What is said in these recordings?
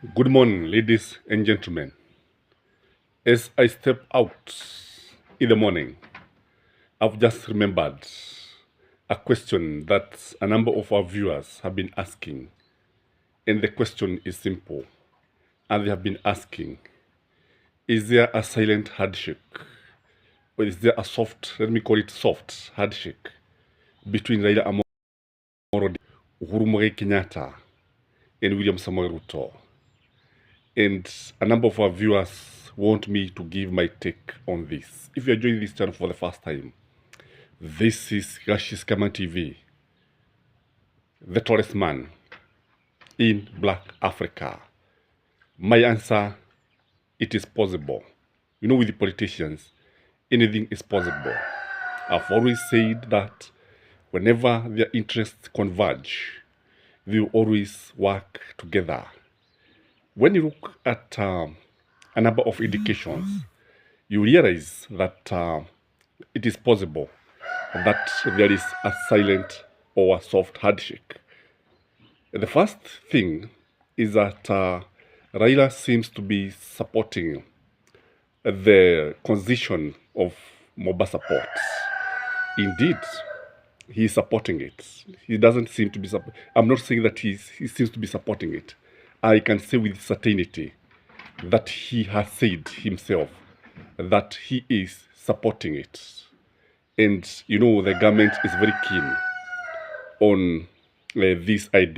Good morning, ladies and gentlemen. As I step out in the morning, I've just remembered a question that a number of our viewers have been asking. And the question is simple. And they have been asking, is there a silent handshake? Or is there a soft, let me call it soft handshake between Raila Amolo, Uhuru Muigai Kenyatta, and William Samoei Ruto? And a number of our viewers want me to give my take on this. If you're joining this channel for the first time, this is Rashis Kaman TV, the tallest man in Black Africa. My answer, it is possible. You know, with the politicians, anything is possible. I've always said that whenever their interests converge, they will always work together. When you look at a number of indications, you realize that it is possible that there is a silent or a soft handshake. The first thing is that Raila seems to be supporting the constitution of Mombasa Port. Indeed, he is supporting it. He doesn't seem to be I'm not saying that he seems to be supporting it. I can say with certainty that he has said himself that he is supporting it. And, you know, the government is very keen on this idea.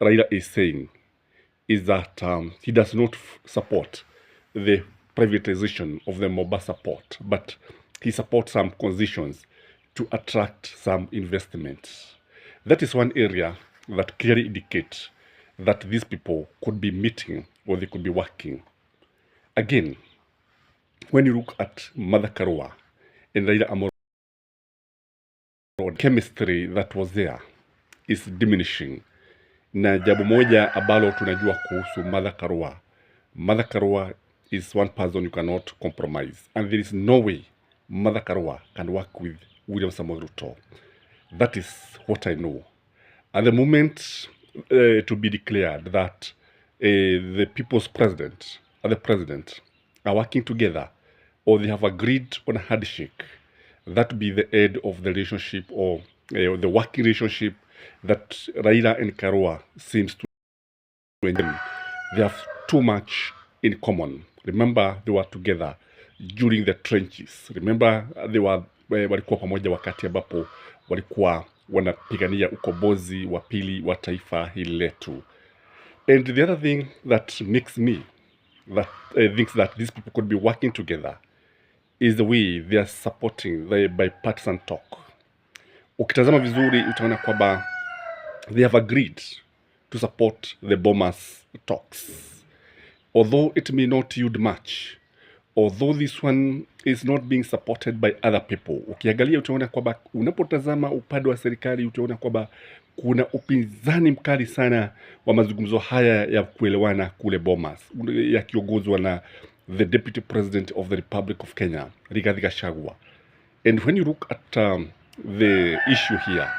Raila is saying is that he does not support the privatization of the Mombasa port, but he supports some conditions to attract some investments. That is one area that clearly indicates that these people could be meeting or they could be working. Again, when you look at Mother Karua and Raila Amolo, chemistry that was there is diminishing. Na jambo moja ambalo tunajua kuhusu Mother Karua is one person you cannot compromise, and there is no way Mother Karua can work with William Samoei Ruto. That is what I know. At the moment to be declared that the people's president and the president are working together, or they have agreed on a handshake, that would be the end of the relationship or the working relationship that Raila and Karua seems to enjoy. They have too much in common. Remember, they were together during the trenches. Remember, they were walikuwa pamoja wakati ambapo walikuwa wanapigania ukombozi wa pili wa taifa hili letu. And the other thing that makes me thinks that these people could be working together is the way they are supporting the bipartisan talk. Ukitazama vizuri utaona kwamba they have agreed to support the bombers talks. Although it may not yield much, although this one is not being supported by other people. Ukiangalia utaona kwamba unapotazama upande wa serikali utaona kwamba kuna upinzani mkali sana wa mazungumzo haya ya kuelewana kule Bomas, yakiongozwa na the Deputy President of the Republic of Kenya, Rigathi Gachagua. And when you look at the issue here,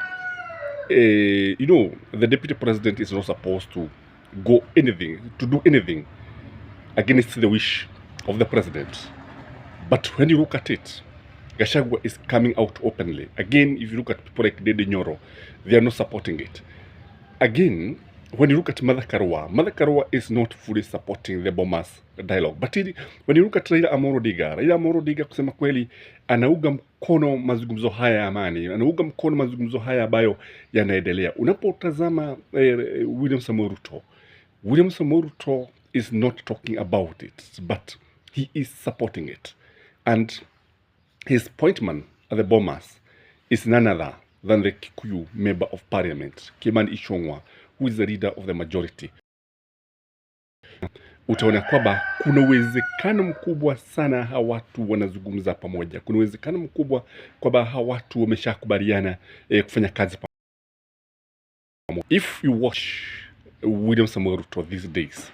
you know, the Deputy President is not supposed to do anything against the wish of the President. But when you look at it, Gachagua is coming out openly. Again, if you look at people like Dede Nyoro, they are not supporting it. Again, when you look at Mother Karua is not fully supporting the bombers dialogue. But when you look at Raila Amolo Odinga kusema kweli anauga mkono mazungumzo haya ya amani, anauga mkono mazungumzo haya ambayo yanaendelea. Unapotazama William Samoei Ruto is not talking about it, but he is supporting it. And his appointment at the bombers is none other than the Kikuyu member of parliament, Kimani Ichung'wah, who is the leader of the majority. Utaona kwamba kuna uwezekano mkubwa sana hawa watu wanazungumza pamoja. Kuna uwezekano mkubwa kwamba hawa watu wameshakubaliana kufanya kazi pamoja. If you watch William Samoei Ruto these days,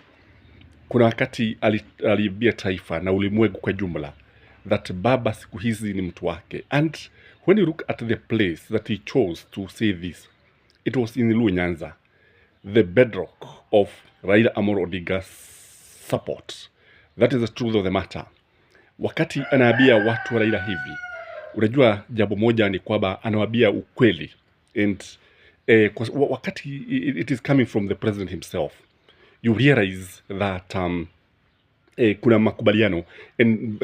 kuna wakati aliambia taifa na ulimwengu kwa jumla that baba siku hizi ni mtu wake. And when you look at the place that he chose to say this, it was in Nyanza, the bedrock of Raila Amolo Odinga's support. That is the truth of the matter. Wakati anaambia watu wa Raila hivi, unajua jambo moja ni kwamba anawaambia ukweli, and wakati it is coming from the president himself, you realize that kuna makubaliano, and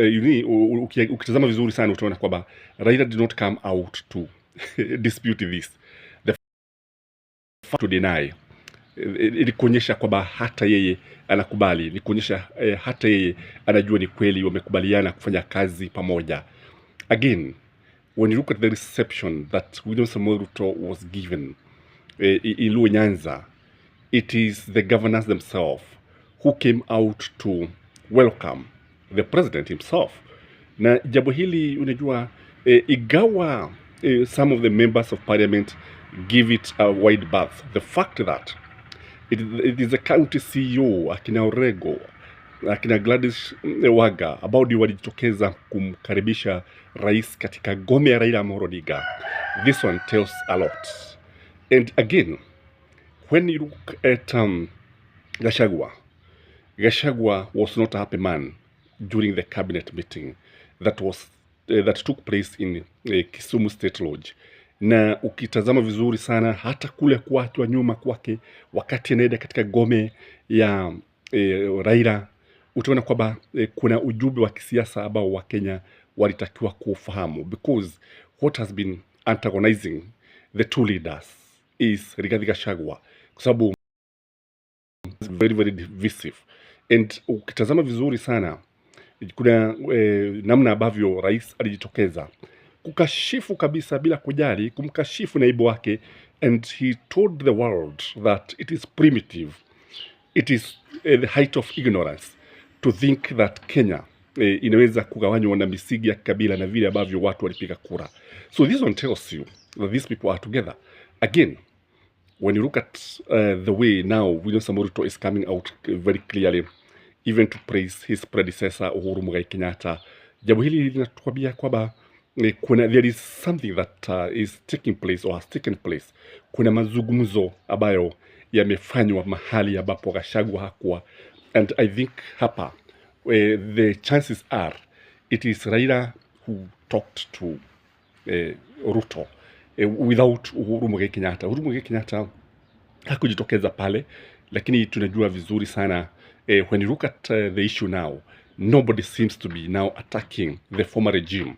ukitazama vizuri sana utaona kwamba Raila did not come out to dispute this, the fact to deny, ili kuonyesha kwamba hata yeye anakubali, ni kuonyesha hata yeye anajua ni kweli wamekubaliana kufanya kazi pamoja. Again, when you look at the reception that William Samoei Ruto was given in Luo Nyanza, it is the governors themselves who came out to welcome the president himself. Na jambo hili unajua, igawa some of the members of parliament give it a wide berth, the fact that it is the county CEO akina Orego, akina Gladys Waga ambao ndio walijitokeza kumkaribisha rais katika ngome ya Raila Amolo Odinga. This one tells a lot. And again, when you look at Gachagua was not a happy man during the cabinet meeting that took place in Kisumu State Lodge. Na ukitazama vizuri sana hata kule kuachwa nyuma kwake wakati anaenda katika ngome ya Raila, utaona kwamba kuna ujumbe wa kisiasa ambao Wakenya walitakiwa kufahamu, because what has been antagonizing the two leaders is Rigathi Gachagua, kwa sababu very very divisive. And ukitazama vizuri sana kuna namna ambavyo rais alijitokeza kukashifu kabisa bila kujali, kumkashifu naibu wake, and he told the world that it is primitive, it is the height of ignorance to think that Kenya inaweza kugawanywa na misingi ya kabila na vile ambavyo watu walipiga kura. So this one tells you that these people are together. Again, when you look at the way now William Samoei Ruto is coming out very clearly, even to praise his predecessor Uhuru Muigai Kenyatta, jambo hili linatuambia kwamba there is something that is taking place or has taken place. Kuna mazungumzo ambayo yamefanywa mahali ambapo Gachagua hakuwa, and I think hapa the chances are it is Raila who talked to Ruto without Uhuru Muigai Kenyatta. Uhuru Muigai Kenyatta hakujitokeza pale, lakini tunajua vizuri sana when you look at the issue now, nobody seems to be now attacking the former regime.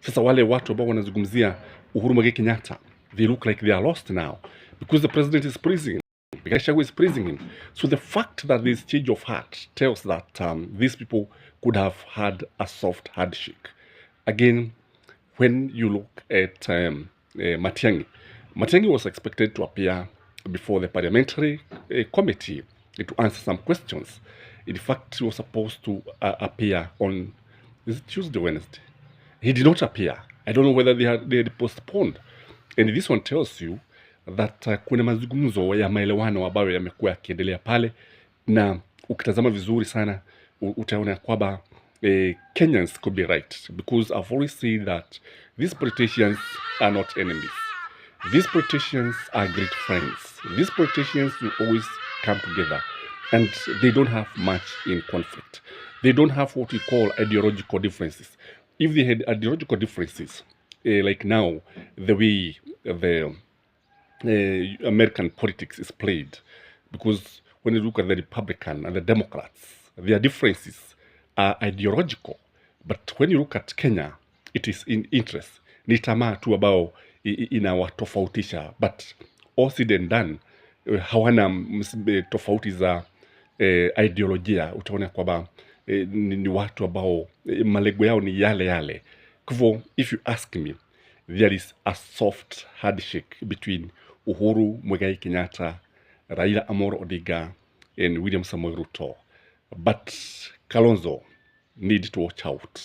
Sasa wale watu ambao wanazungumzia Uhuru Muigai Kenyatta, they look like they are lost now because the president is praising him. Gachagua is praising him. So the fact that this change of heart tells that these people could have had a soft handshake. Again, when you look at Matiang'i was expected to appear before the parliamentary committee to answer some questions. In fact, he was supposed to appear on, is it Tuesday, Wednesday? He did not appear. I don't know whether they had postponed. And this one tells you that kuna mazungumzo ya maelewano ambayo yamekuwa yakiendelea pale, na ukitazama vizuri sana utaona kwamba Kenyans could be right, because I've always said that these politicians are not enemies. These politicians are great friends. These politicians will always come together, and they don't have much in conflict. They don't have what we call ideological differences. If they had ideological differences, like now, the way the American politics is played, because when you look at the Republican and the Democrats, their differences are ideological. But when you look at Kenya, it is in interest. Ni tamaa tu ambao inawatofautisha, but all said and done, hawana tofauti za ideolojia. Utaona kwamba ni watu ambao malengo yao ni yale yale. Kwa hivyo, if you ask me, there is a soft handshake between Uhuru Muigai Kenyatta, Raila Amolo Odinga, and William Samoei Ruto. But Kalonzo need to watch out.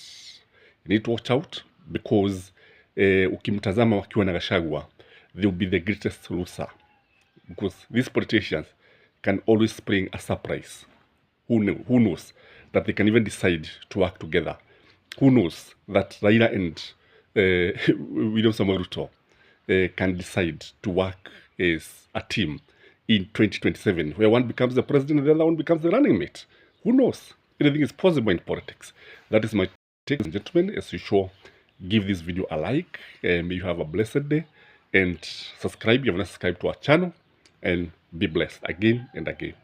You need to watch out because ukimtazama wakiwa na Gachagua, they will be the greatest loser. Because these politicians can always bring a surprise. Who knows that they can even decide to work together? Who knows that Raila and William Samoei Ruto can decide to work as a team in 2027, where one becomes the president and the other one becomes the running mate. Who knows? Anything is possible in politics. That is my take, ladies and gentlemen. As usual, give this video a like. May you have a blessed day. And subscribe if you have not subscribed to our channel. And be blessed again and again.